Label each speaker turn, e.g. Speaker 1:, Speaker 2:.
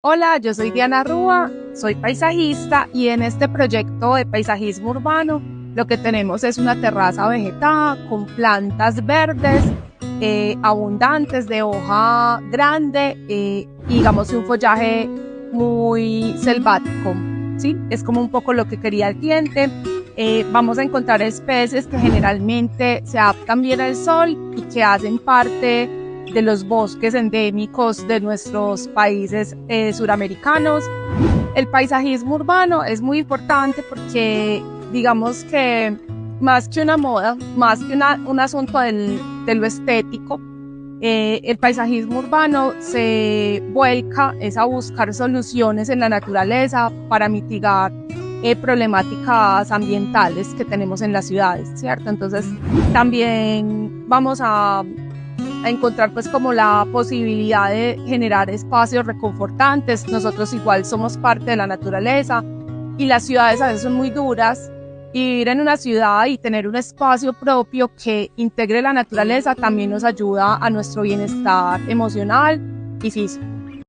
Speaker 1: Hola, yo soy Diana Rúa, soy paisajista y en este proyecto de paisajismo urbano lo que tenemos es una terraza vegetada con plantas verdes abundantes de hoja grande y digamos un follaje muy selvático, ¿sí? Es como un poco lo que quería el cliente. Vamos a encontrar especies que generalmente se adaptan bien al sol y que hacen parte de los bosques endémicos de nuestros países suramericanos. El paisajismo urbano es muy importante porque digamos que más que una moda, más que un asunto de lo estético, el paisajismo urbano se vuelca es a buscar soluciones en la naturaleza para mitigar problemáticas ambientales que tenemos en las ciudades, ¿cierto? Entonces también vamos a encontrar pues como la posibilidad de generar espacios reconfortantes. Nosotros igual somos parte de la naturaleza y las ciudades a veces son muy duras y vivir en una ciudad y tener un espacio propio que integre la naturaleza también nos ayuda a nuestro bienestar emocional y físico.